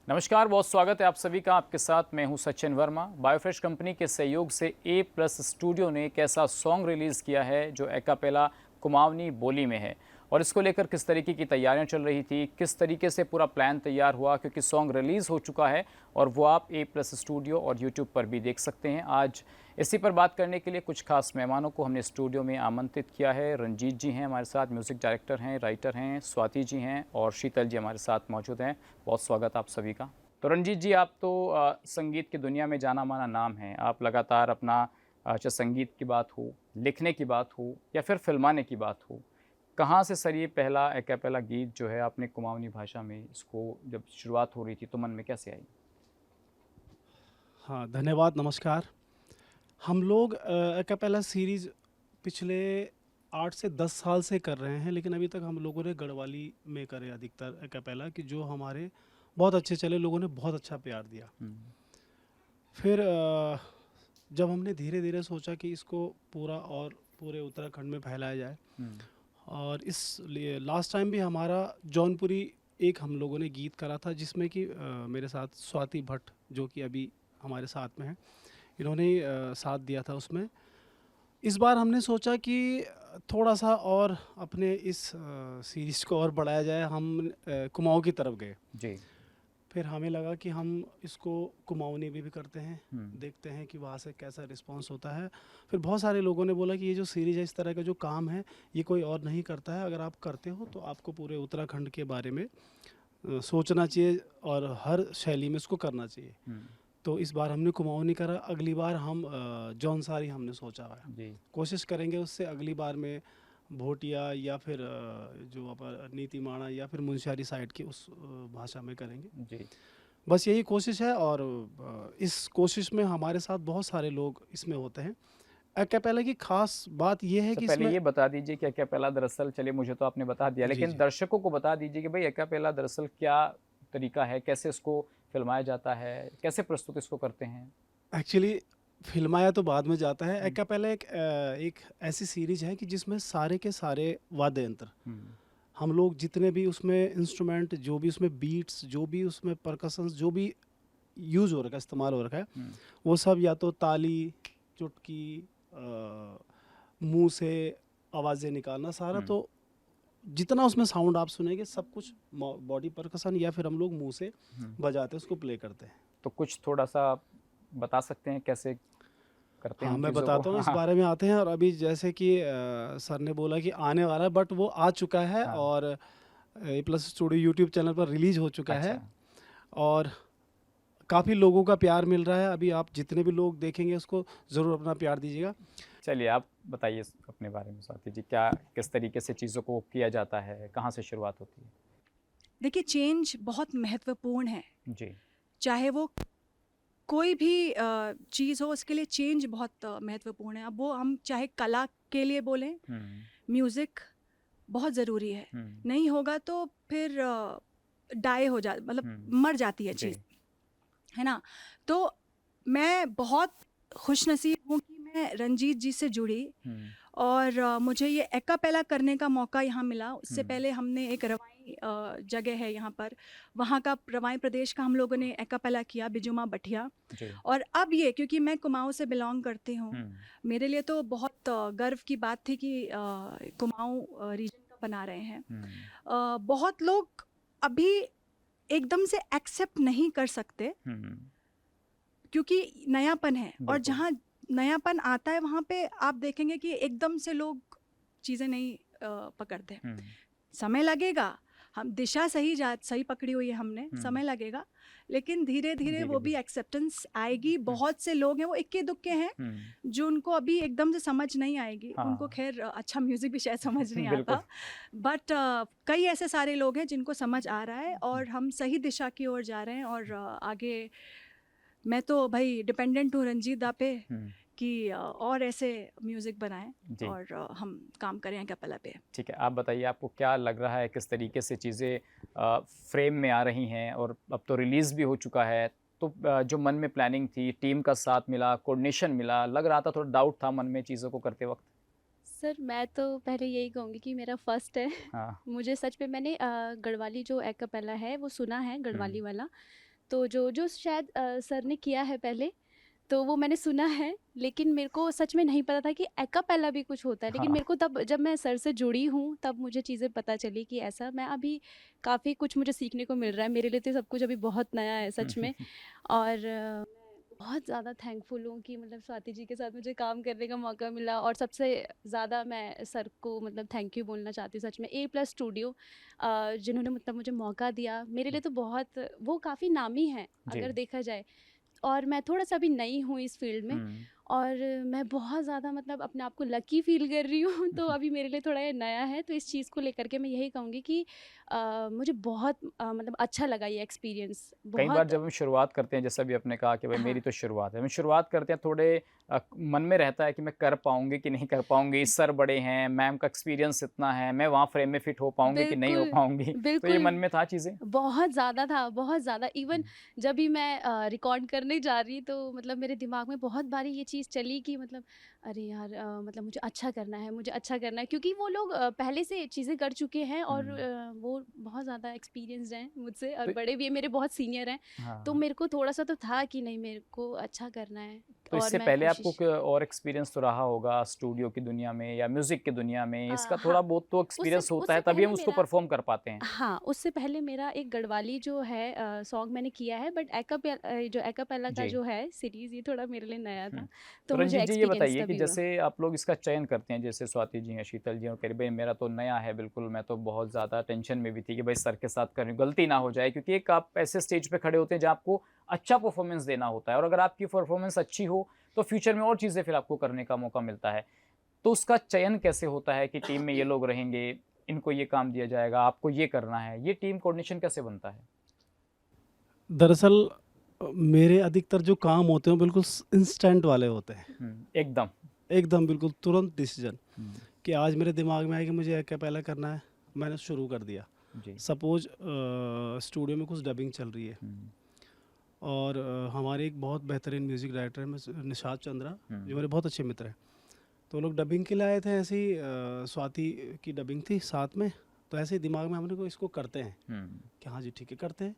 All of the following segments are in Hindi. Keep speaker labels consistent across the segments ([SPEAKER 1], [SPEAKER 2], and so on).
[SPEAKER 1] नमस्कार, बहुत स्वागत है आप सभी का। आपके साथ मैं हूं सचिन वर्मा। बायोफ्रेश कंपनी के सहयोग से ए प्लस स्टूडियो ने एक ऐसा सॉन्ग रिलीज़ किया है जो एकापेला कुमाऊनी बोली में है, और इसको लेकर किस तरीके की तैयारियां चल रही थी, किस तरीके से पूरा प्लान तैयार हुआ, क्योंकि सॉन्ग रिलीज़ हो चुका है और वो आप ए प्लस स्टूडियो और यूट्यूब पर भी देख सकते हैं। आज इसी पर बात करने के लिए कुछ खास मेहमानों को हमने स्टूडियो में आमंत्रित किया है। रंजीत जी हैं हमारे साथ, म्यूज़िक डायरेक्टर हैं, राइटर हैं, स्वाति जी हैं और शीतल जी हमारे साथ मौजूद हैं। बहुत स्वागत आप सभी का। तो रंजीत जी, आप तो संगीत की दुनिया में जाना माना नाम है। आप लगातार अपना चाहे संगीत की बात हो, लिखने की बात हो या फिर फिल्माने की बात हो, कहाँ से सर ये पहला एकैपेला गीत जो है आपने कुमाऊनी भाषा में, इसको जब शुरुआत हो रही थी तो मन में कैसे आई?
[SPEAKER 2] हाँ, धन्यवाद, नमस्कार। हम लोग अकापेला सीरीज़ पिछले 8 से 10 साल से कर रहे हैं, लेकिन अभी तक हम लोगों ने गढ़वाली में करे अधिकतर अकापेला, कि जो हमारे बहुत अच्छे चले, लोगों ने बहुत अच्छा प्यार दिया। फिर जब हमने धीरे-धीरे सोचा कि इसको पूरा और पूरे उत्तराखंड में फैलाया जाए, और इसलिए लास्ट टाइम भी हमारा जौनपुरी एक हम लोगों ने गीत करा था, जिसमें कि मेरे साथ स्वाति भट्ट, जो कि अभी हमारे साथ में है, इन्होंने साथ दिया था उसमें। इस बार हमने सोचा कि थोड़ा सा और अपने इस सीरीज़ को और बढ़ाया जाए। हम कुमाऊँ की तरफ गए।
[SPEAKER 1] जी।
[SPEAKER 2] फिर हमें लगा कि हम इसको कुमाऊनी में भी करते हैं, देखते हैं कि वहाँ से कैसा रिस्पांस होता है। फिर बहुत सारे लोगों ने बोला कि ये जो सीरीज़ है, इस तरह का जो काम है, ये कोई और नहीं करता है। अगर आप करते हो तो आपको पूरे उत्तराखंड के बारे में सोचना चाहिए और हर शैली में इसको करना चाहिए। तो इस बार हमने कुमाऊनी करा। अगली बार हम जौनसारी हमने सोचा है।
[SPEAKER 1] जी।
[SPEAKER 2] कोशिश करेंगे उससे अगली बार में भोटिया या फिर जो अपन नीतीमाणा या फिर मुंशियारी साइड की उस भाषा में करेंगे।
[SPEAKER 1] जी।
[SPEAKER 2] बस यही कोशिश है, और इस कोशिश में हमारे साथ बहुत सारे लोग इसमें होते हैं। अकेपेला की खास बात यह है
[SPEAKER 1] तो
[SPEAKER 2] कि
[SPEAKER 1] पहले
[SPEAKER 2] इसमें
[SPEAKER 1] ये बता दीजिए कि एकापेला दरअसल, चलिए मुझे तो आपने बता दिया,
[SPEAKER 2] जी
[SPEAKER 1] लेकिन
[SPEAKER 2] जी
[SPEAKER 1] दर्शकों को बता दीजिए कि भाई एकापेला दरअसल क्या तरीका है, कैसे इसको फिल्माया जाता है, कैसे प्रस्तुत इसको करते हैं?
[SPEAKER 2] एक्चुअली फिल्माया तो बाद में जाता है।
[SPEAKER 1] हम्म।
[SPEAKER 2] अकेपेला एक ऐसी सीरीज है कि जिसमें सारे के सारे वाद्य यंत्र,
[SPEAKER 1] हम्म।
[SPEAKER 2] हम लोग जितने भी उसमें इंस्ट्रूमेंट, जो भी उसमें बीट्स, जो भी उसमें परकशंस, जो भी यूज़ हो रखा है, इस्तेमाल हो रखा है,
[SPEAKER 1] हम्म।
[SPEAKER 2] वो सब या तो ताली, चुटकी, मुंह से आवाज़ें निकालना, सारा।
[SPEAKER 1] हम्म।
[SPEAKER 2] तो जितना उसमें साउंड आप सुनेंगे, सब कुछ बॉडी परकशन या फिर हम लोग मुंह से
[SPEAKER 1] हम्म।
[SPEAKER 2] बजाते हैं, उसको प्ले करते हैं।
[SPEAKER 1] तो कुछ थोड़ा सा बता सकते हैं कैसे करते हैं
[SPEAKER 2] हाँ,
[SPEAKER 1] उन
[SPEAKER 2] मैं
[SPEAKER 1] चीज़ों को?
[SPEAKER 2] बताता हूँ, इस
[SPEAKER 1] हाँ।
[SPEAKER 2] बारे में आते हैं। और अभी जैसे कि सर ने बोला कि आने वाला है, बट वो आ चुका है,
[SPEAKER 1] हाँ।
[SPEAKER 2] और ए प्लस स्टूडियो यूट्यूब चैनल पर रिलीज़ हो चुका
[SPEAKER 1] अच्छा।
[SPEAKER 2] है, और काफ़ी लोगों का प्यार मिल रहा है। अभी आप जितने भी लोग देखेंगे उसको, ज़रूर अपना प्यार दीजिएगा।
[SPEAKER 1] चलिए आप बताइए अपने बारे में स्वाति जी, क्या किस तरीके से चीज़ों को किया जाता है, कहाँ से शुरुआत होती है?
[SPEAKER 3] देखिए, चेंज बहुत महत्वपूर्ण है।
[SPEAKER 1] जी।
[SPEAKER 3] चाहे वो कोई भी चीज़ हो, उसके लिए चेंज बहुत महत्वपूर्ण है। अब वो हम चाहे कला के लिए बोलें,
[SPEAKER 1] हम्म।
[SPEAKER 3] म्यूज़िक बहुत ज़रूरी है।
[SPEAKER 1] हम्म।
[SPEAKER 3] नहीं होगा तो फिर डाई हो जा मतलब
[SPEAKER 1] हम्म।
[SPEAKER 3] मर जाती है
[SPEAKER 1] जी।
[SPEAKER 3] चीज़, है ना? तो मैं बहुत खुशनसीब हूँ कि मैं रंजीत जी से जुड़ी,
[SPEAKER 1] हम्म।
[SPEAKER 3] और मुझे ये एक्कापेला करने का मौका यहाँ मिला। उससे
[SPEAKER 1] हम्म।
[SPEAKER 3] पहले हमने एक रवाई जगह है यहाँ पर, वहाँ का रवाई प्रदेश का हम लोगों ने एक्कापेला किया, बिजुमा बठिया।
[SPEAKER 1] जी।
[SPEAKER 3] और अब ये, क्योंकि मैं कुमाऊँ से बिलोंग करती हूँ,
[SPEAKER 1] हम्म।
[SPEAKER 3] मेरे लिए तो बहुत गर्व की बात थी कि कुमाऊँ रीजन का बना रहे हैं।
[SPEAKER 1] हम्म।
[SPEAKER 3] बहुत लोग अभी एकदम से एक्सेप्ट नहीं कर सकते,
[SPEAKER 1] हम्म।
[SPEAKER 3] क्योंकि नयापन है, और
[SPEAKER 1] बिल्कुल।
[SPEAKER 3] जहाँ नयापन आता है वहाँ पे आप देखेंगे कि एकदम से लोग चीज़ें नहीं पकड़ते।
[SPEAKER 1] हम्म।
[SPEAKER 3] समय लगेगा, हम दिशा सही पकड़ी हुई है हमने, समय लगेगा, लेकिन धीरे धीरे
[SPEAKER 1] धीरे
[SPEAKER 3] वो भी
[SPEAKER 1] धीरे।
[SPEAKER 3] एक्सेप्टेंस आएगी।
[SPEAKER 1] हम्म।
[SPEAKER 3] बहुत से लोग हैं वो इक्के दुक्के हैं,
[SPEAKER 1] हम्म।
[SPEAKER 3] जो उनको अभी एकदम से समझ नहीं आएगी। उनको
[SPEAKER 1] हाँ।
[SPEAKER 3] खैर अच्छा म्यूज़िक भी शायद समझ नहीं
[SPEAKER 1] बिल्कुल।
[SPEAKER 3] आता, बट कई ऐसे सारे लोग हैं जिनको समझ आ रहा है, और हम सही दिशा की ओर जा रहे हैं। और आगे मैं तो भाई डिपेंडेंट हूँ रंजीत दा पे
[SPEAKER 1] हम्म।
[SPEAKER 3] कि और ऐसे म्यूज़िक बनाएं
[SPEAKER 1] जी।
[SPEAKER 3] और हम काम करें कैपेला पे।
[SPEAKER 1] ठीक है, आप बताइए आपको क्या लग रहा है, किस तरीके से चीज़ें फ्रेम में आ रही हैं, और अब तो रिलीज़ भी हो चुका है, तो जो मन में प्लानिंग थी, टीम का साथ मिला, कोऑर्डिनेशन मिला, लग रहा था थोड़ा डाउट था मन में चीज़ों को करते वक्त?
[SPEAKER 4] सर, मैं तो पहले यही कहूँगी कि मेरा फर्स्ट है।
[SPEAKER 1] हाँ।
[SPEAKER 4] मुझे सच में मैंने गढ़वाली जो एक्कापेला है वो सुना है,
[SPEAKER 1] हम्म।
[SPEAKER 4] गढ़वाली वाला। तो जो जो शायद सर ने किया है पहले, तो वो मैंने सुना है, लेकिन मेरे को सच में नहीं पता था कि एक्कापेला भी कुछ होता है। लेकिन
[SPEAKER 1] हाँ।
[SPEAKER 4] मेरे को तब जब मैं सर से जुड़ी हूँ, तब मुझे चीज़ें पता चली कि ऐसा मैं अभी काफ़ी कुछ मुझे सीखने को मिल रहा है। मेरे लिए तो सब कुछ अभी बहुत नया है सच में। और मैं बहुत ज़्यादा थैंकफुल हूँ कि मतलब स्वाति जी के साथ मुझे काम करने का मौका मिला, और सबसे ज़्यादा मैं सर को मतलब थैंक यू बोलना चाहती हूँ सच में। A+ स्टूडियो जिन्होंने मतलब मुझे मौका दिया, मेरे लिए तो बहुत, वो काफ़ी नामी हैं
[SPEAKER 1] जी।
[SPEAKER 4] अगर देखा जाए। और मैं थोड़ा-सा अभी नई हूँ इस फ़ील्ड में,
[SPEAKER 1] हुँ।
[SPEAKER 4] और मैं बहुत ज़्यादा मतलब अपने आप को लकी फ़ील कर रही हूँ। तो अभी मेरे लिए थोड़ा ये नया है, तो इस चीज़ को लेकर के मैं यही कहूँगी कि मुझे बहुत मतलब अच्छा लगा ये एक्सपीरियंस
[SPEAKER 1] कई बार
[SPEAKER 4] बहुत।
[SPEAKER 1] जब हम शुरुआत करते हैं, जैसे अभी आपने कहा कि भाई
[SPEAKER 4] हाँ,
[SPEAKER 1] मेरी तो शुरुआत है, हम शुरुआत करते हैं थोड़े मन में रहता है कि मैं कर पाऊँगी कि नहीं कर पाऊँगी, सर बड़े हैं, मैम का एक्सपीरियंस इतना है, मैं वहाँ फ्रेम में फिट हो पाऊँगी कि नहीं हो
[SPEAKER 4] बिल्कुल,
[SPEAKER 1] पाऊँगी, तो ये
[SPEAKER 4] बिल्कुल।
[SPEAKER 1] मन में था चीज़ें?
[SPEAKER 4] बहुत ज़्यादा था, बहुत ज़्यादा। इवन
[SPEAKER 1] हुँ।
[SPEAKER 4] जब भी मैं रिकॉर्ड करने जा रही, तो मतलब मेरे दिमाग में बहुत बारी ये चीज़ चली कि मतलब अरे यार, मतलब मुझे अच्छा करना है, मुझे अच्छा करना है, क्योंकि वो लोग पहले से चीज़ें कर चुके हैं, और
[SPEAKER 1] हुँ।
[SPEAKER 4] वो बहुत ज़्यादा एक्सपीरियंस्ड हैं मुझसे, और
[SPEAKER 1] तो
[SPEAKER 4] बड़े भी हैं, मेरे बहुत सीनियर हैं। तो
[SPEAKER 1] हाँ।
[SPEAKER 4] मेरे को थोड़ा-सा तो था कि नहीं, मेरे को अच्छा करना है,
[SPEAKER 1] तो
[SPEAKER 4] और
[SPEAKER 1] इससे
[SPEAKER 4] मैं
[SPEAKER 1] पहले आपको
[SPEAKER 4] कोशिश।
[SPEAKER 1] क और एक्सपीरियंस तो रहा होगा स्टूडियो की दुनिया में या म्यूज़िक की दुनिया में, इसका
[SPEAKER 4] हाँ,
[SPEAKER 1] थोड़ा बहुत तो
[SPEAKER 4] उससे
[SPEAKER 1] एक्सपीरियंस होता
[SPEAKER 4] उससे
[SPEAKER 1] है, तभी हम
[SPEAKER 4] पहले
[SPEAKER 1] उसको
[SPEAKER 4] मेरा,
[SPEAKER 1] परफ़ॉर्म कर पाते हैं।
[SPEAKER 4] हाँ, उससे पहले मेरा एक गढ़वाली जो है सॉन्ग मैंने किया है, बट जो एक्कापेला का
[SPEAKER 1] जी।
[SPEAKER 4] जो है सीरीज़, ये थोड़ा मेरे लिए नया
[SPEAKER 1] हुँ।
[SPEAKER 4] था,
[SPEAKER 1] तो
[SPEAKER 4] तो मुझे
[SPEAKER 1] रंजीत जी ये
[SPEAKER 4] एक्सपीरियंस
[SPEAKER 1] बताइए कि
[SPEAKER 4] तभी हुआ।
[SPEAKER 1] जैसे आप लोग इसका चयन करते हैं, जैसे स्वाति जी हैं, शीतल जी हैं और कह रही भई मेरा तो नया है बिल्कुल, मैं तो बहुत ज़्यादा टेंशन में भी थी कि भाई सर के साथ कहीं गलती ना हो जाए, क्योंकि एक आप ऐसे स्टेज पे खड़े होते हैं जहाँ आपको अच्छा परफ़ॉर्मेंस देना होता है और अगर आपकी परफ़ॉर्मेंस अच्छी हो, तो फ्यूचर में और चीज़ें फिर आपको करने का मौका मिलता है। तो उसका चयन कैसे होता है कि टीम में ये लोग रहेंगे, इनको ये काम दिया जाएगा, आपको ये करना है, ये टीम कोऑर्डिनेशन कैसे बनता है?
[SPEAKER 2] दरअसल मेरे अधिकतर जो काम होते हैं वो बिल्कुल इंस्टेंट वाले होते हैं,
[SPEAKER 1] एकदम।
[SPEAKER 2] एकदम बिल्कुल तुरंत डिसीजन
[SPEAKER 1] हुँ।
[SPEAKER 2] कि आज मेरे दिमाग में आया कि मुझे क्या पहला करना है, मैंने शुरू कर दिया।
[SPEAKER 1] जी।
[SPEAKER 2] सपोज स्टूडियो में कुछ डबिंग चल रही है
[SPEAKER 1] हुँ।
[SPEAKER 2] और हमारे एक बहुत बेहतरीन म्यूज़िक डायरेक्टर है निषाद चंद्रा, जो
[SPEAKER 1] हुँ।
[SPEAKER 2] मेरे बहुत अच्छे मित्र हैं। तो वो लोग डबिंग के लिए आए थे, ऐसे ही स्वाति की डबिंग थी साथ में, तो ऐसे ही दिमाग में हमने को इसको करते हैं
[SPEAKER 1] हुँ।
[SPEAKER 2] कि हाँ जी ठीक है करते हैं।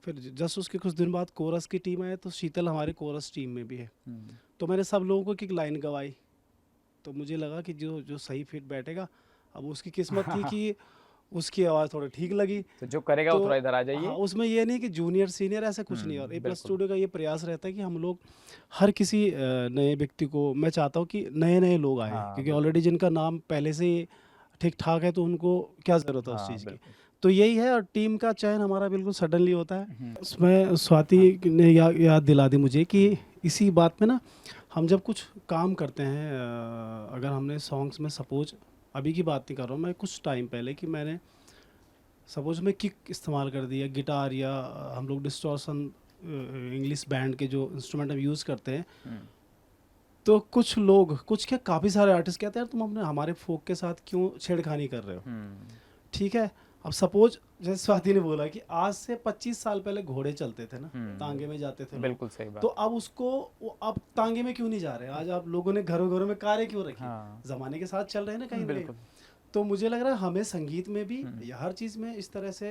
[SPEAKER 2] फिर जस्ट उसके कुछ दिन बाद कोरस की टीम आई, तो शीतल हमारे कोरस टीम में भी है।
[SPEAKER 1] हुँ।
[SPEAKER 2] तो मैंने सब लोगों को एक लाइन गवाई, तो मुझे लगा कि जो जो सही फिट बैठेगा, अब उसकी किस्मत थी कि उसकी आवाज़ थोड़ी ठीक लगी।
[SPEAKER 1] तो जो करेगा
[SPEAKER 2] तो
[SPEAKER 1] वो थोड़ा इधर आ
[SPEAKER 2] हाँ,
[SPEAKER 1] जाइए।
[SPEAKER 2] उसमें ये नहीं कि जूनियर सीनियर ऐसा कुछ नहीं है, और A+
[SPEAKER 1] बिल्कुल।
[SPEAKER 2] स्टूडियो का ये प्रयास रहता है कि हम लोग हर किसी नए व्यक्ति को, मैं चाहता हूँ कि नए नए लोग आए,
[SPEAKER 1] हाँ,
[SPEAKER 2] क्योंकि
[SPEAKER 1] बिल्कुल।
[SPEAKER 2] ऑलरेडी जिनका नाम पहले से ही ठीक ठाक है तो उनको क्या ज़रूरत है उस
[SPEAKER 1] हाँ,
[SPEAKER 2] चीज़ की।
[SPEAKER 1] बिल्कुल।
[SPEAKER 2] तो यही है, और टीम का चयन हमारा बिल्कुल सडनली होता है।
[SPEAKER 1] हुँ।
[SPEAKER 2] उसमें स्वाति
[SPEAKER 1] हाँ।
[SPEAKER 2] ने याद दिला दी मुझे कि इसी बात में ना, हम जब कुछ काम करते हैं, अगर हमने सॉन्ग्स में, सपोज अभी की बात नहीं कर रहा हूँ मैं, कुछ टाइम पहले कि मैंने सपोज में किक इस्तेमाल कर दिया, गिटार, या हम लोग डिस्टॉर्शन, इंग्लिश बैंड के जो इंस्ट्रूमेंट हम यूज़ करते हैं,
[SPEAKER 1] हुँ।
[SPEAKER 2] तो कुछ लोग, कुछ क्या काफ़ी सारे आर्टिस्ट कहते हैं यार तुम अपने हमारे फोक के साथ क्यों छेड़खानी कर रहे हो।
[SPEAKER 1] हुँ।
[SPEAKER 2] ठीक है, अब सपोज जैसे स्वाति ने बोला कि आज से 25 साल पहले घोड़े चलते थे ना, तांगे में जाते थे लोग,
[SPEAKER 1] बिल्कुल सही
[SPEAKER 2] तो
[SPEAKER 1] बात।
[SPEAKER 2] अब उसको अब तांगे में क्यों नहीं जा रहे, आज आप लोगों ने घरों घरों में कारें क्यों रखी,
[SPEAKER 1] हाँ।
[SPEAKER 2] ज़माने के साथ चल रहे हैं ना कहीं ना कहीं।
[SPEAKER 1] बिल्कुल।
[SPEAKER 2] तो मुझे लग रहा है हमें संगीत में भी
[SPEAKER 1] हुँ।
[SPEAKER 2] या हर चीज़ में इस तरह से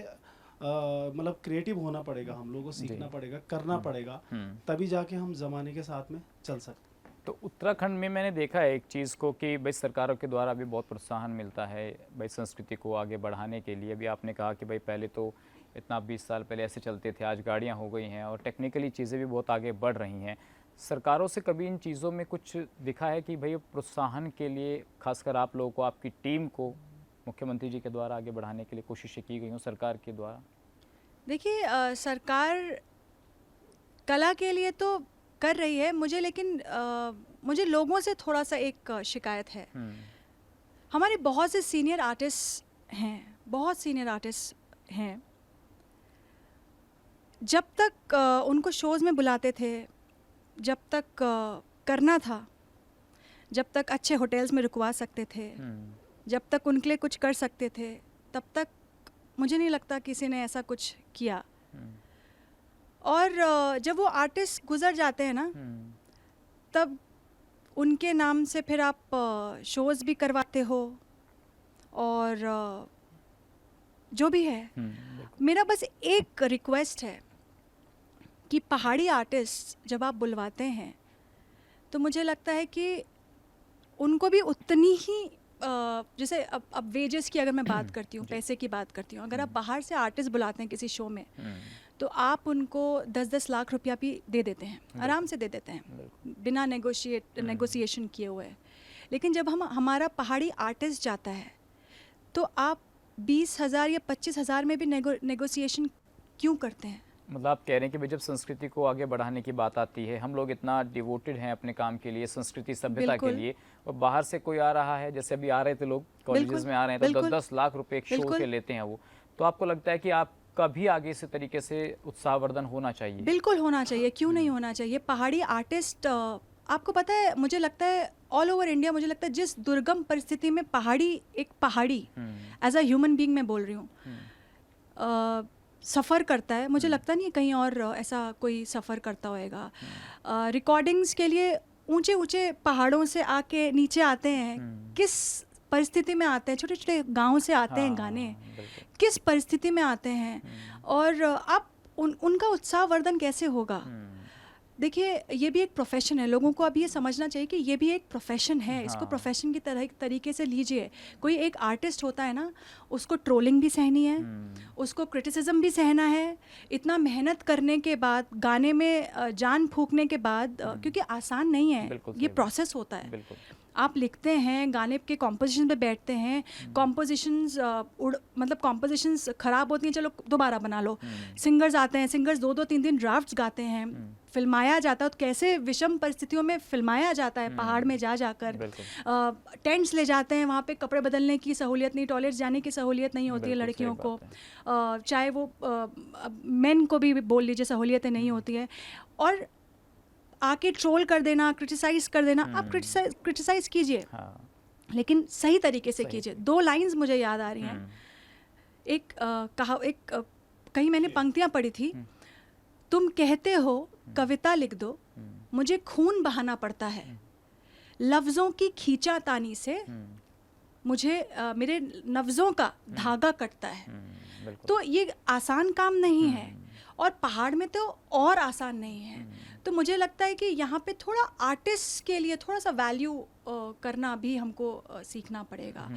[SPEAKER 2] मतलब क्रिएटिव होना पड़ेगा, हम लोगों को
[SPEAKER 1] जी।
[SPEAKER 2] सीखना पड़ेगा, करना पड़ेगा,
[SPEAKER 1] हुँ।
[SPEAKER 2] तभी जाके हम ज़माने के साथ में चल सकते हैं।
[SPEAKER 1] तो उत्तराखंड में मैंने देखा है एक चीज़ को कि भाई सरकारों के द्वारा भी बहुत प्रोत्साहन मिलता है भाई संस्कृति को आगे बढ़ाने के लिए। अभी आपने कहा कि भाई पहले तो इतना 20 साल पहले ऐसे चलते थे, आज गाड़ियाँ हो गई हैं और टेक्निकली चीज़ें भी बहुत आगे बढ़ रही हैं। सरकारों से कभी इन चीज़ों में कुछ दिखा है कि भाई प्रोत्साहन के लिए खासकर आप लोगों को, आपकी टीम को मुख्यमंत्री जी के द्वारा आगे बढ़ाने के लिए कोशिशें की गई हों सरकार के द्वारा?
[SPEAKER 3] देखिए, सरकार कला के लिए तो कर रही है, मुझे लेकिन मुझे लोगों से थोड़ा सा एक शिकायत है।
[SPEAKER 1] हुँ।
[SPEAKER 3] हमारे बहुत से सीनियर आर्टिस्ट हैं, बहुत सीनियर आर्टिस्ट हैं, जब तक उनको शोज़ में बुलाते थे, जब तक करना था, जब तक अच्छे होटल्स में रुकवा सकते थे,
[SPEAKER 1] हुँ।
[SPEAKER 3] जब तक उनके लिए कुछ कर सकते थे, तब तक मुझे नहीं लगता किसी ने ऐसा कुछ किया।
[SPEAKER 1] हुँ।
[SPEAKER 3] और जब वो आर्टिस्ट गुजर जाते हैं ना,
[SPEAKER 1] हुँ।
[SPEAKER 3] तब उनके नाम से फिर आप शोज़ भी करवाते हो, और जो भी है,
[SPEAKER 1] हुँ। बिल्कुल।
[SPEAKER 3] मेरा बस एक रिक्वेस्ट है कि पहाड़ी आर्टिस्ट जब आप बुलवाते हैं तो मुझे लगता है कि उनको भी उतनी ही जैसे अब वेजेस की अगर मैं बात करती हूँ, पैसे की बात करती हूँ, अगर आप बाहर से आर्टिस्ट बुलाते हैं किसी शो में तो आप उनको 10-10 लाख रुपया भी दे देते हैं, आराम से दे देते हैं बिना नेगोशिएशन किए हुए। लेकिन जब हमारा पहाड़ी आर्टिस्ट जाता है तो आप 20,000 या 25,000 में भी नेगोशिएशन क्यों करते हैं?
[SPEAKER 1] मतलब आप कह रहे हैं कि भाई जब संस्कृति को आगे बढ़ाने की बात आती है, हम लोग इतना डिवोटेड हैं अपने काम के लिए, संस्कृति सभ्यता के लिए, और बाहर से कोई आ रहा है, जैसे अभी आ रहे थे लोग कॉलेजेस में आ रहे हैं तो 10-10 लाख रुपए एक शो के लेते हैं वो, तो आपको लगता है कि आपका भी आगे इसी तरीके से उत्साहवर्धन होना चाहिए?
[SPEAKER 3] बिल्कुल होना चाहिए, क्यों नहीं होना चाहिए। पहाड़ी आर्टिस्ट आपको पता है, मुझे लगता है ऑल ओवर इंडिया, मुझे लगता है जिस दुर्गम परिस्थिति में एक पहाड़ी एज अ ह्यूमन बीइंग मैं बोल रही हूँ सफ़र करता है, मुझे लगता नहीं है कहीं और ऐसा कोई सफ़र करता होएगा। रिकॉर्डिंग्स के लिए ऊंचे ऊंचे पहाड़ों से आके नीचे आते हैं, किस परिस्थिति में आते हैं, छोटे छोटे गाँव से आते हैं गाने, किस परिस्थिति में आते हैं, और आप उनका उत्साहवर्धन कैसे होगा? देखिए, ये भी एक प्रोफेशन है, लोगों को अब ये समझना चाहिए कि ये भी एक प्रोफेशन है, इसको प्रोफेशन की तरीके से लीजिए। कोई एक आर्टिस्ट होता है ना, उसको ट्रोलिंग भी सहनी है, उसको क्रिटिसिज्म भी सहना है, इतना मेहनत करने के बाद, गाने में जान फूंकने के बाद, क्योंकि आसान नहीं है, ये प्रोसेस होता है। आप लिखते हैं, गाने के कॉम्पोजिशन पे बैठते हैं, कॉम्पोजिशंस मतलब कॉम्पोजिशंस ख़राब होती हैं, चलो दोबारा बना लो। सिंगर्स आते हैं, सिंगर्स 2-2 3 ड्राफ्ट्स गाते हैं, फिल्माया जाता है, तो कैसे विषम परिस्थितियों में फिल्माया जाता है, पहाड़ में जाकर टेंट्स ले जाते हैं, वहाँ पे कपड़े बदलने की सहूलियत नहीं, टॉयलेट जाने की सहूलियत नहीं होती है लड़कियों को, चाहे वो मेन को भी बोल लीजिए सहूलियतें नहीं होती है, और आके ट्रोल कर देना, क्रिटिसाइज कर देना। आप क्रिटिसाइज कीजिए, लेकिन सही तरीके से कीजिए। 2 लाइंस मुझे याद आ रही हैं, कहीं मैंने पंक्तियाँ पढ़ी थी, तुम कहते हो कविता लिख दो, मुझे खून बहाना पड़ता है, लफ्ज़ों की खींचातानी से मुझे मेरे नफ्ज़ों का धागा कटता है। तो ये आसान काम नहीं है, और पहाड़ में तो और आसान नहीं है। तो मुझे लगता है कि यहाँ पे थोड़ा आर्टिस्ट के लिए थोड़ा सा वैल्यू करना भी हमको सीखना पड़ेगा।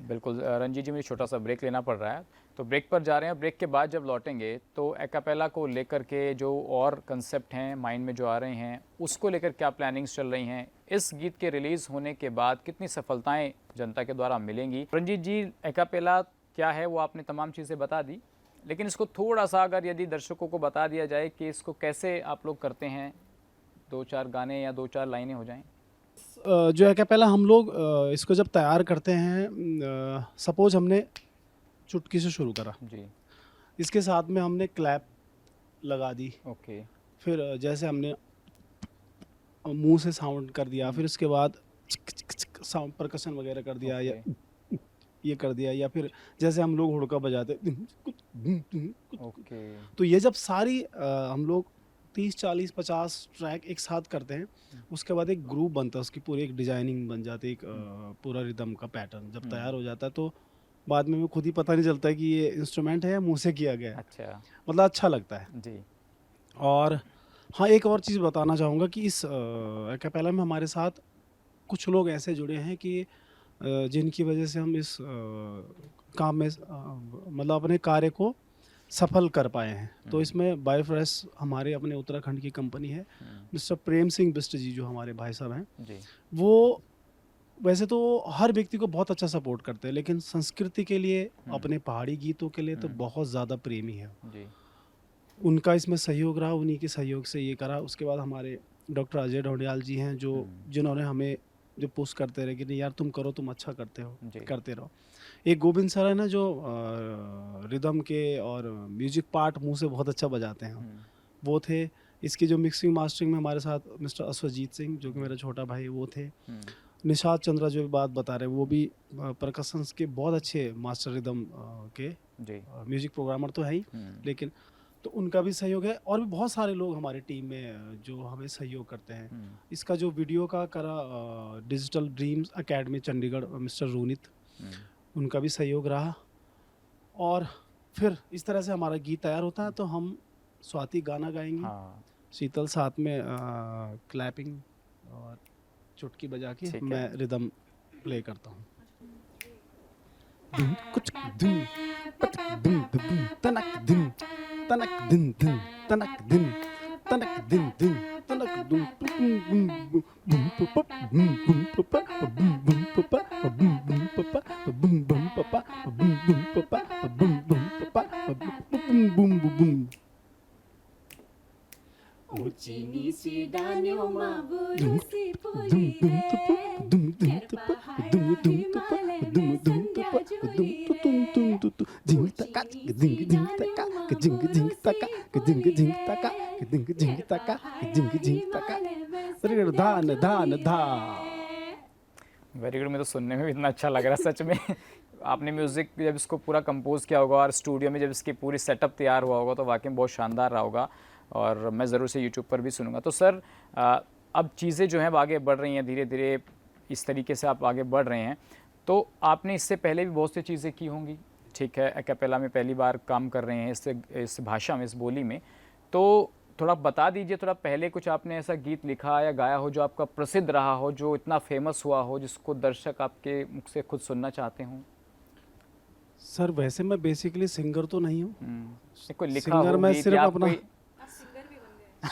[SPEAKER 1] बिल्कुल रंजीत जी, मुझे छोटा सा ब्रेक लेना पड़ रहा है, तो ब्रेक पर जा रहे हैं। ब्रेक के बाद जब लौटेंगे तो एक्कापेला को लेकर के जो और कंसेप्ट हैं माइंड में जो आ रहे हैं, उसको लेकर क्या प्लानिंग्स चल रही हैं, इस गीत के रिलीज़ होने के बाद कितनी सफलताएं जनता के द्वारा मिलेंगी। रंजीत जी, एक्कापेला क्या है वो आपने तमाम चीज़ें बता दी, लेकिन इसको थोड़ा सा अगर यदि दर्शकों को बता दिया जाए कि इसको कैसे आप लोग करते हैं, 2-4 गाने या 2-4 लाइनें हो जाएं।
[SPEAKER 2] जो एक्कापेला हम लोग इसको जब तैयार करते हैं, सपोज हमने चुटकी से शुरू करा
[SPEAKER 1] जी,
[SPEAKER 2] इसके साथ में हमने क्लैप लगा दी,
[SPEAKER 1] ओके,
[SPEAKER 2] फिर जैसे हमने मुंह से साउंड कर दिया, फिर उसके बाद साउंड परकशन वगैरह कर दिया, या ये कर दिया, या फिर जैसे हम लोग हुड़का बजाते,
[SPEAKER 1] ओके।
[SPEAKER 2] तो ये जब सारी हम लोग 30, 40, 50 ट्रैक एक साथ करते हैं, उसके बाद एक ग्रुप बनता है, उसकी पूरी एक डिजाइनिंग बन जाती है, एक पूरा रिदम का पैटर्न जब तैयार हो जाता है, तो बाद में खुद ही पता नहीं चलता है कि ये इंस्ट्रूमेंट है या मुंह से किया गया है।
[SPEAKER 1] अच्छा,
[SPEAKER 2] मतलब अच्छा लगता है
[SPEAKER 1] जी।
[SPEAKER 2] और हाँ, एक और चीज़ बताना चाहूँगा कि इस एक्कापेला में हमारे साथ कुछ लोग ऐसे जुड़े हैं कि जिनकी वजह से हम इस काम में मतलब अपने कार्य को सफल कर पाए हैं। तो इसमें बायोफ्रेश हमारे अपने उत्तराखंड की कंपनी है, मिस्टर प्रेम सिंह बिष्ट जी जो हमारे भाई साहब हैं
[SPEAKER 1] जी,
[SPEAKER 2] वो वैसे तो हर व्यक्ति को बहुत अच्छा सपोर्ट करते हैं, लेकिन संस्कृति के लिए, अपने पहाड़ी गीतों के लिए तो बहुत ज़्यादा प्रेमी है
[SPEAKER 1] जी।
[SPEAKER 2] उनका इसमें सहयोग रहा, उन्हीं के सहयोग से ये करा। उसके बाद हमारे डॉक्टर अजय ढोंडियाल जी हैं जो जिन्होंने हमें जो पुश करते रहे कि नहीं यार तुम करो, तुम अच्छा करते हो, करते रहो। एक गोविंद सर है ना जो रिदम के और म्यूजिक पार्ट मुंह से बहुत अच्छा बजाते हैं, वो थे। इसकी जो मिक्सिंग मास्टरिंग में हमारे साथ मिस्टर अश्वजीत सिंह जो कि मेरा छोटा भाई वो थे। निशाद चंद्रा जो भी बात बता रहे हैं वो भी परकशंस के बहुत अच्छे मास्टर रिदम के म्यूजिक प्रोग्रामर तो है ही, लेकिन तो उनका भी सहयोग है। और भी बहुत सारे लोग हमारी टीम में जो हमें सहयोग करते हैं। इसका जो वीडियो का करा digital dreams academy Chandigarh mister Ronit, उनका भी सहयोग रहा। और फिर इस तरह से हमारा गीत तैयार होता है, तो हम स्वाति गाना गाएंगी,
[SPEAKER 1] हाँ
[SPEAKER 2] शीतल साथ में क्लैपिंग और चुटकी बजा के
[SPEAKER 1] ठीक है।
[SPEAKER 2] मैं रिदम प्ले करता हूँ। धुन कुछ धुन पटक धुन धुन तनक धुन तनक धुन धुन तनक धुन तनक धुन धुन तनक धुन बूम बूम बूम पपा बूम बूम पपा बूम बूम पपा बूम बूम पपा बूम बूम पपा बूम बूम पपा बूम बूम पपा बूम बूम बूम।
[SPEAKER 5] ऊंची नीची डानियों माँ बुरुसी
[SPEAKER 2] दुम
[SPEAKER 5] फूली
[SPEAKER 2] दुम
[SPEAKER 5] रे
[SPEAKER 2] तप दुम दुम
[SPEAKER 5] फिर
[SPEAKER 2] तप
[SPEAKER 5] पहाड़
[SPEAKER 2] दुम दुम तप
[SPEAKER 5] हिमालय
[SPEAKER 2] दुम
[SPEAKER 5] में
[SPEAKER 2] दुम
[SPEAKER 5] संध्या
[SPEAKER 2] तप दुम
[SPEAKER 5] जुली
[SPEAKER 2] तुम
[SPEAKER 5] रे
[SPEAKER 2] तुम तु जिंग तका जिंग जिंग तका जिंग जिंग तका जिंग जिंग तका जिंग जिंग तका जिंग जिंग तका अरे धान धान धा।
[SPEAKER 1] Very good. मुझे तो सुनने में भी इतना अच्छा लग रहा है सच में। आपने म्यूज़िक जब इसको पूरा कंपोज किया होगा और स्टूडियो में जब इसकी पूरी सेटअप तैयार हुआ होगा तो वाकई में बहुत शानदार रहा होगा और मैं ज़रूर से यूट्यूब पर भी सुनूंगा। तो सर अब चीज़ें जो हैं अब आगे बढ़ रही हैं धीरे धीरे, इस तरीके से आप आगे बढ़ रहे हैं, तो आपने इससे पहले भी बहुत सी चीज़ें की होंगी, ठीक है, एक्यापेला में पहली बार काम कर रहे हैं इस भाषा में, इस बोली में, तो थोड़ा बता दीजिए, थोड़ा पहले कुछ आपने ऐसा गीत लिखा या गाया हो जो आपका प्रसिद्ध रहा हो, जो इतना फेमस हुआ हो, जिसको दर्शक आपके मुख से खुद सुनना चाहते हों?
[SPEAKER 2] सर वैसे मैं बेसिकली सिंगर तो नहीं हूँ,
[SPEAKER 1] कोई लिखा
[SPEAKER 2] सिंगर
[SPEAKER 1] हो
[SPEAKER 2] मैं
[SPEAKER 1] गीत
[SPEAKER 2] सिर्फ
[SPEAKER 1] या
[SPEAKER 2] अपना
[SPEAKER 1] कोई-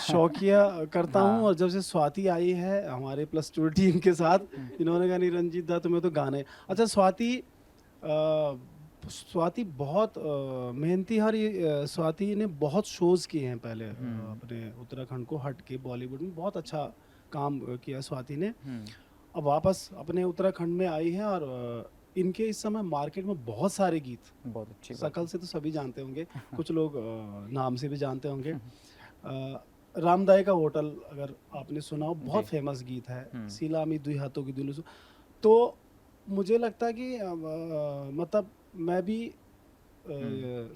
[SPEAKER 2] शौकिया करता
[SPEAKER 1] हाँ।
[SPEAKER 2] हूँ। और जब से स्वाति आई है हमारे प्लस 2 टीम के साथ, इन्होंने कहा नहीं रंजीत दा तुम्हें तो गाने। अच्छा स्वाति बहुत मेहनती है और ये स्वाति ने बहुत शोज़ किए हैं पहले अपने उत्तराखंड को हट के, बॉलीवुड में बहुत अच्छा काम किया स्वाति ने। अब वापस अपने उत्तराखंड में आई है और इनके इस समय मार्केट में बहुत सारे गीत,
[SPEAKER 1] बहुत अच्छी बात
[SPEAKER 2] शकल से तो सभी जानते होंगे, कुछ लोग नाम से भी जानते होंगे। रामदाई का होटल अगर आपने सुना हो, बहुत फेमस गीत है, सीलामी दुई हाथों की दुलू। तो मुझे लगता है कि मतलब मैं भी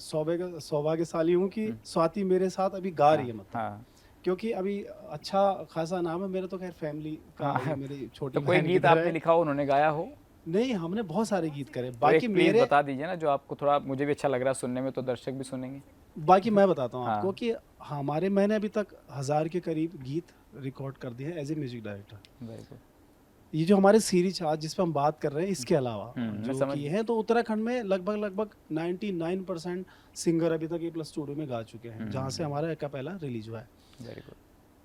[SPEAKER 2] सौभाग्यशाली हूँ कि स्वाति मेरे साथ अभी गा रही है, मतलब
[SPEAKER 1] हाँ।
[SPEAKER 2] क्योंकि अभी अच्छा खासा नाम है मेरा, तो खैर फैमिली का है, मेरी छोटी
[SPEAKER 1] तो कोई
[SPEAKER 2] बहन की
[SPEAKER 1] गीत
[SPEAKER 2] तरह
[SPEAKER 1] आपने
[SPEAKER 2] है।
[SPEAKER 1] लिखा हो, उन्होंने गाया हो?
[SPEAKER 2] नहीं, हमने बहुत सारे गीत करे,
[SPEAKER 1] तो
[SPEAKER 2] बाकी
[SPEAKER 1] एक प्लीज
[SPEAKER 2] मेरे
[SPEAKER 1] बता दीजिए ना, जो आपको थोड़ा, मुझे भी अच्छा लग रहा है सुनने में, तो दर्शक भी सुनेंगे।
[SPEAKER 2] बाकी मैं बताता हूँ
[SPEAKER 1] हाँ।
[SPEAKER 2] आपको कि मैंने अभी तक 1000 के करीब गीत रिकॉर्ड कर दिए हैं as a music director.
[SPEAKER 1] Very good.
[SPEAKER 2] ये जो हमारे सीरीज आज जिस पर हम बात कर रहे हैं, इसके अलावा
[SPEAKER 1] मैं
[SPEAKER 2] जो
[SPEAKER 1] समझ
[SPEAKER 2] किए हैं, तो उत्तराखंड में लगभग 99% सिंगर अभी तक ये प्लस स्टूडियो में गा चुके हैं, जहाँ से हमारा एक्यापेला रिलीज हुआ है।
[SPEAKER 1] Very good.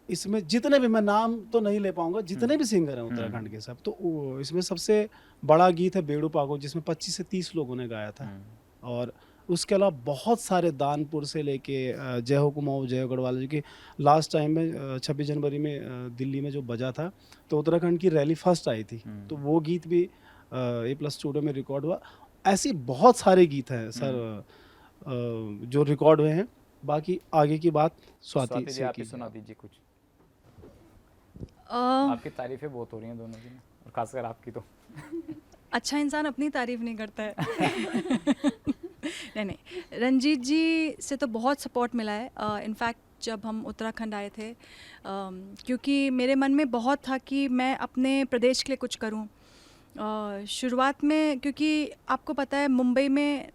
[SPEAKER 2] इसमें जितने भी, मैं नाम तो नहीं ले पाऊंगा, जितने भी सिंगर हैं उत्तराखंड के सब, तो इसमें सबसे बड़ा गीत है बेड़ू पागो, जिसमें 25 से 30 लोगों ने गाया था। और उसके अलावा बहुत सारे, दानपुर से लेके जय हो कुमाऊं, जय हो गढ़वाल जी के लास्ट टाइम में 26 जनवरी में दिल्ली में जो बजा था, तो उत्तराखंड की रैली फर्स्ट आई थी, तो वो गीत भी ए प्लस स्टूडियो में रिकॉर्ड हुआ। ऐसी बहुत सारे गीत हैं सर जो रिकॉर्ड हुए हैं। बाकी आगे की बात स्वाति
[SPEAKER 1] जी
[SPEAKER 2] से
[SPEAKER 1] आप ही
[SPEAKER 2] कीजिए।
[SPEAKER 1] सुना दीजिए कुछ।
[SPEAKER 3] अ,
[SPEAKER 1] आपकी तारीफें बहुत हो रही हैं दोनों की, और खासकर आपकी तो।
[SPEAKER 3] अच्छा इंसान अपनी तारीफ नहीं करता है। नहीं, रंजीत जी से तो बहुत सपोर्ट मिला है। इनफैक्ट जब हम उत्तराखंड आए थे, क्योंकि मेरे मन में बहुत था कि मैं अपने प्रदेश के लिए कुछ करूं। शुरुआत में, क्योंकि आपको पता है मुंबई में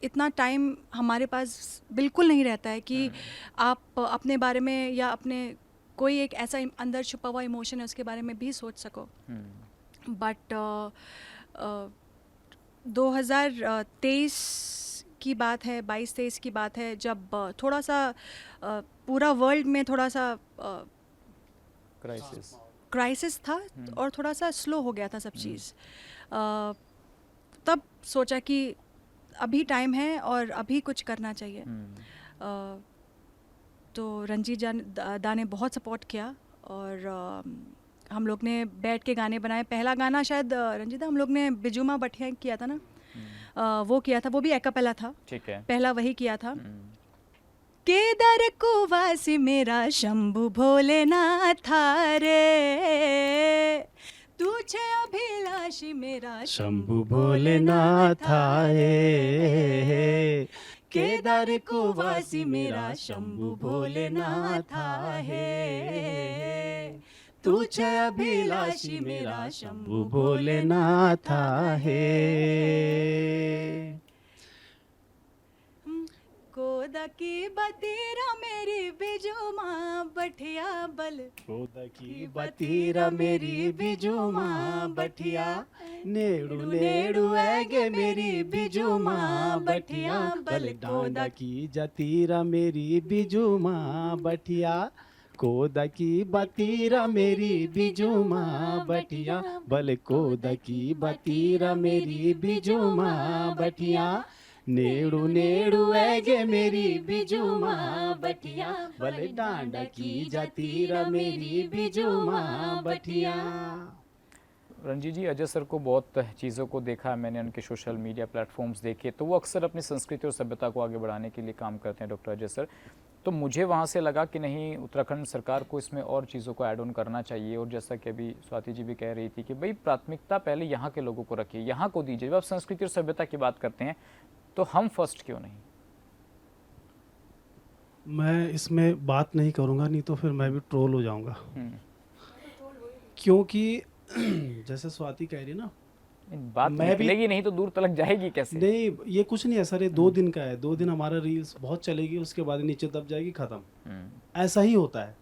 [SPEAKER 3] इतना टाइम हमारे पास बिल्कुल नहीं रहता है कि आप अपने बारे में या अपने कोई एक ऐसा अंदर छुपा हुआ इमोशन है उसके बारे में भी सोच सको। बट 2023 की बात है, 22-23 की बात है, जब थोड़ा सा पूरा वर्ल्ड में थोड़ा सा क्राइसिस था और थोड़ा सा स्लो हो गया था सब चीज़। तब सोचा कि अभी टाइम है और अभी कुछ करना चाहिए। तो रंजीत दा ने बहुत सपोर्ट किया और हम लोग ने बैठ के गाने बनाए। पहला गाना शायद रंजीत दा हम लोग ने बिजुमा बठिया किया था ना, वो किया था, वो भी एक्यापेला था।
[SPEAKER 1] ठीक है।
[SPEAKER 3] पहला वही किया था। केदार को वासी मेरा शंभु भोलेनाथ रे, तुझे अभिलाषी मेरा
[SPEAKER 2] शंभु भोलेनाथ है, केदार को वासी मेरा शंभु भोलेनाथ है, तुझे अभिलाषी मेरा शंभु भोलेनाथ है।
[SPEAKER 3] को कोदा की बतीरा मेरी बिजू माँ बठिया बल
[SPEAKER 2] कोदा की बतीरा मेरी बिजू माँ बठिया नेड़ू नेड़ू ऐगे मेरी बिजू माँ बठिया बल डांडा की जतीरा मेरी बिजू माँ बठिया कोदा की बतीरा मेरी बिजू माँ बठिया बल कोदा की बतीरा मेरी बिजू माँ बठिया नेड़ू नेड़ू ऐगे मेरी बिजू माँ बठिया बल डांडा की जतीरा मेरी बिजू माँ बठिया।
[SPEAKER 1] रंजीत जी, अजय सर को बहुत चीज़ों को देखा है मैंने, उनके सोशल मीडिया प्लेटफॉर्म्स देखे, तो वो अक्सर अपनी संस्कृति और सभ्यता को आगे बढ़ाने के लिए काम करते हैं डॉक्टर अजय सर। तो मुझे वहाँ से लगा कि नहीं, उत्तराखंड सरकार को इसमें और चीज़ों को ऐड ऑन करना चाहिए। और जैसा कि अभी स्वाति जी भी कह रही थी कि भाई प्राथमिकता पहले यहाँ के लोगों को रखिए, यहाँ को दीजिए। जब आप संस्कृति और सभ्यता की बात करते हैं तो हम फर्स्ट क्यों नहीं?
[SPEAKER 2] मैं इसमें बात नहीं करूँगा, नहीं तो फिर मैं भी ट्रोल हो जाऊँगा,
[SPEAKER 1] हम्म,
[SPEAKER 2] क्योंकि जैसे स्वाति कह रही ना,
[SPEAKER 1] बात
[SPEAKER 2] मैं भी-
[SPEAKER 1] निकलेगी नहीं तो दूर तलक जाएगी कैसे?
[SPEAKER 2] नहीं ये कुछ नहीं है सर, ये 2 दिन का है, 2 दिन हमारा रील्स बहुत चलेगी, उसके बाद नीचे दब जाएगी, ख़त्म। ऐसा ही होता है,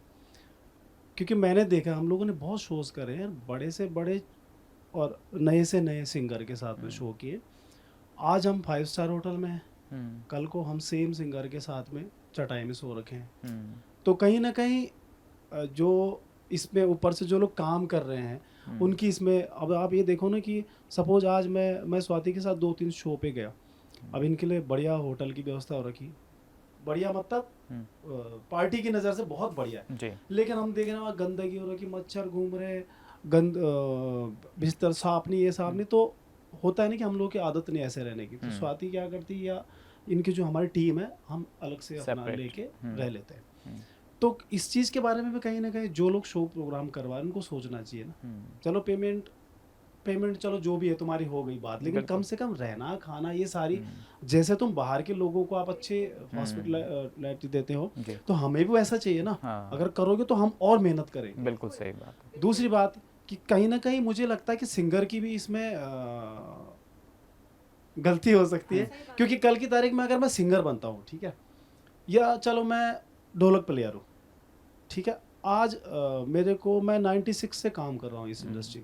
[SPEAKER 2] क्योंकि मैंने देखा, हम लोगों ने बहुत शोज करे हैं, बड़े से बड़े और नए से नए सिंगर के साथ में शो किए। आज हम 5 स्टार होटल में हैं, कल को हम सेम सिंगर के साथ में चटाई में सो रखे हैं। तो कहीं ना कहीं जो इसमें ऊपर से जो लोग काम कर रहे हैं उनकी इसमें, अब आप ये देखो ना कि सपोज आज मैं स्वाति के साथ 2-3 शो पे गया, अब इनके लिए बढ़िया होटल की व्यवस्था हो रखी, बढ़िया मतलब पार्टी की नज़र से बहुत बढ़िया है
[SPEAKER 1] जी।
[SPEAKER 2] लेकिन हम देख रहे हैं वहाँ गंदगी हो रही, मच्छर घूम रहे, गंद बिस्तर साफ नहीं, ये साफ नहीं, तो होता है ना कि हम लोग की आदत नहीं ऐसे रहने की। तो स्वाति क्या करती है, या इनकी जो हमारी टीम है, हम अलग से अपना
[SPEAKER 1] Separate।
[SPEAKER 2] लेके रह लेते हैं। तो इस चीज़ के बारे में भी कहीं ना कहीं जो लोग शो प्रोग्राम करवा रहे हैं उनको सोचना चाहिए ना। चलो पेमेंट चलो जो भी है तुम्हारी हो गई बात, लेकिन कम से कम रहना खाना ये सारी, जैसे तुम बाहर के लोगों को आप अच्छे हॉस्पिटलिटी देते हो
[SPEAKER 1] जी।
[SPEAKER 2] तो हमें भी वैसा चाहिए ना।
[SPEAKER 1] हाँ।
[SPEAKER 2] अगर करोगे तो हम और मेहनत करेंगे।
[SPEAKER 1] बिल्कुल सही बात है।
[SPEAKER 2] दूसरी बात कि कहीं ना कहीं मुझे लगता है कि सिंगर की भी इसमें गलती हो सकती है, क्योंकि कल की तारीख में अगर मैं सिंगर बनता हूँ, ठीक है, या चलो मैं ढोलक प्लेयर हूँ, ठीक है, आज मैं 96 से काम कर रहा हूँ इस इंडस्ट्री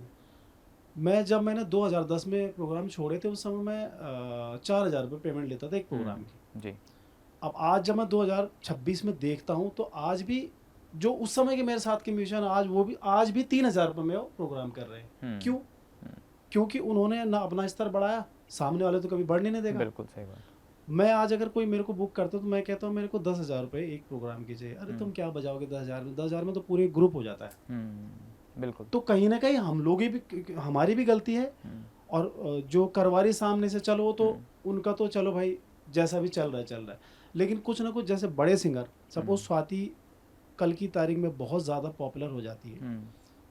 [SPEAKER 2] में। जब मैंने 2010 में प्रोग्राम छोड़े थे, उस समय मैं 4000 रुपये पेमेंट लेता था एक प्रोग्राम की।
[SPEAKER 1] जी।
[SPEAKER 2] अब आज जब मैं 2026 में देखता हूँ तो आज भी जो उस समय के मेरे साथ के म्यूजिशियन आज भी 3000 रुपये में वो प्रोग्राम कर रहे हैं। क्यों? क्योंकि उन्होंने ना अपना स्तर बढ़ाया, सामने वाले तो कभी बढ़ने नहीं देगा।
[SPEAKER 1] बिल्कुल सही बात।
[SPEAKER 2] मैं आज अगर कोई मेरे को बुक करता तो मैं कहता हूँ मेरे को 10,000 रुपये एक प्रोग्राम की चाहिए। अरे तुम क्या बजाओगे 10,000 में? 10,000 में तो पूरे ग्रुप हो जाता है।
[SPEAKER 1] बिल्कुल।
[SPEAKER 2] तो कहीं ना कहीं हम लोग भी, हमारी भी गलती है। और जो करवारी सामने से चलो तो उनका तो चलो भाई जैसा भी चल रहा है, लेकिन कुछ ना कुछ जैसे बड़े सिंगर, सपोज स्वाति कल की तारीख में बहुत ज़्यादा पॉपुलर हो जाती है।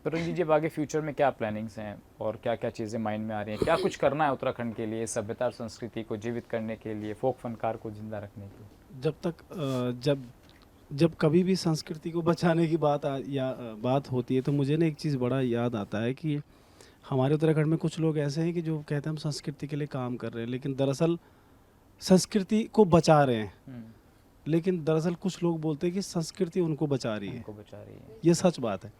[SPEAKER 1] तो रंजीत जी, अब आगे फ्यूचर में क्या प्लानिंग्स हैं और क्या क्या चीज़ें माइंड में आ रही हैं? क्या कुछ करना है उत्तराखंड के लिए, सभ्यता और संस्कृति को जीवित करने के लिए, फोक फनकार को जिंदा रखने के लिए?
[SPEAKER 2] जब तक जब कभी भी संस्कृति को बचाने की बात होती है तो मुझे ना एक चीज़ बड़ा याद आता है कि हमारे उत्तराखंड में कुछ लोग ऐसे हैं कि जो कहते हैं हम संस्कृति के लिए काम कर रहे हैं, लेकिन दरअसल संस्कृति को बचा रहे हैं। लेकिन दरअसल कुछ लोग बोलते हैं कि संस्कृति उनको बचा रही है।
[SPEAKER 1] उनको बचा रही है।
[SPEAKER 2] ये सच बात है।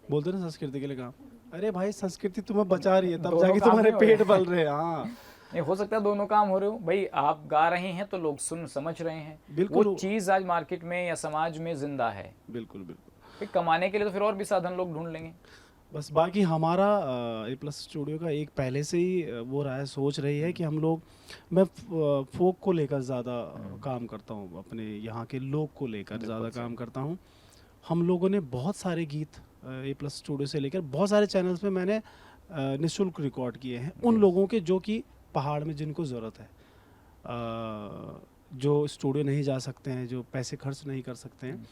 [SPEAKER 2] बोलते हैं ना संस्कृति के लिए काम, अरे भाई संस्कृति तुम्हें बचा रही है, तब
[SPEAKER 1] दोनों
[SPEAKER 2] जाके
[SPEAKER 1] काम
[SPEAKER 2] तुम्हारे
[SPEAKER 1] नहीं हो रहे।
[SPEAKER 2] पेट पल रहे हैं। हाँ
[SPEAKER 1] नहीं हो सकता है दोनों काम हो रहे हो भाई, आप गा रहे हैं तो लोग समझ रहे हैं,
[SPEAKER 2] बिल्कुल।
[SPEAKER 1] वो चीज़ आज मार्केट में या समाज में जिंदा है।
[SPEAKER 2] बिल्कुल।
[SPEAKER 1] फिर कमाने के लिए तो फिर और भी साधन लोग ढूंढ लेंगे।
[SPEAKER 2] बस बाकी हमारा A+ स्टूडियो का एक पहले से ही वो रहा है, सोच रही है कि मैं फोक को लेकर ज़्यादा काम करता हूँ, अपने यहाँ के लोग को लेकर ज़्यादा काम करता हूँ। हम लोगों ने बहुत सारे गीत A+ स्टूडियो से लेकर बहुत सारे चैनल्स पे मैंने निःशुल्क रिकॉर्ड किए हैं, उन लोगों के जो कि पहाड़ में जिनको ज़रूरत है, जो स्टूडियो नहीं जा सकते हैं, जो पैसे खर्च नहीं कर सकते हैं।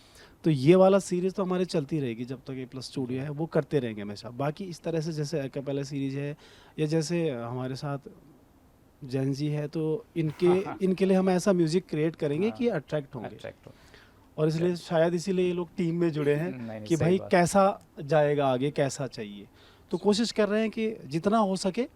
[SPEAKER 2] तो ये वाला सीरीज़ तो हमारे चलती रहेगी जब तक A+ स्टूडियो है, वो करते रहेंगे हमेशा। बाकी इस तरह से जैसे अकेपेला सीरीज है, या जैसे हमारे साथ जैन जी है, तो इनके लिए हम ऐसा म्यूज़िक क्रिएट करेंगे कि अट्रैक्ट होंगे। और इसलिए शायद इसीलिए ये लोग टीम में जुड़े हैं कि भाई कैसा जाएगा आगे, कैसा चाहिए। तो कोशिश कर रहे हैं कि जितना हो सके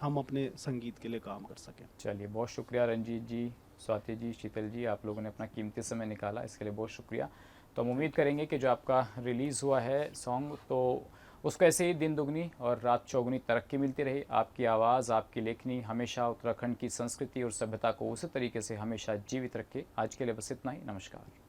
[SPEAKER 2] हम अपने संगीत के लिए काम कर सकें।
[SPEAKER 1] चलिए, बहुत शुक्रिया रंजीत जी, स्वाति जी, शीतल जी, आप लोगों ने अपना कीमती समय निकाला, इसके लिए बहुत शुक्रिया। तो हम उम्मीद करेंगे कि जो आपका रिलीज़ हुआ है सॉन्ग, तो उसको ऐसे ही दिन दुगनी और रात चौगुनी तरक्की मिलती रही। आपकी आवाज़, आपकी लेखनी हमेशा उत्तराखंड की संस्कृति और सभ्यता को उसी तरीके से हमेशा जीवित रखे। आज के लिए बस इतना ही। नमस्कार।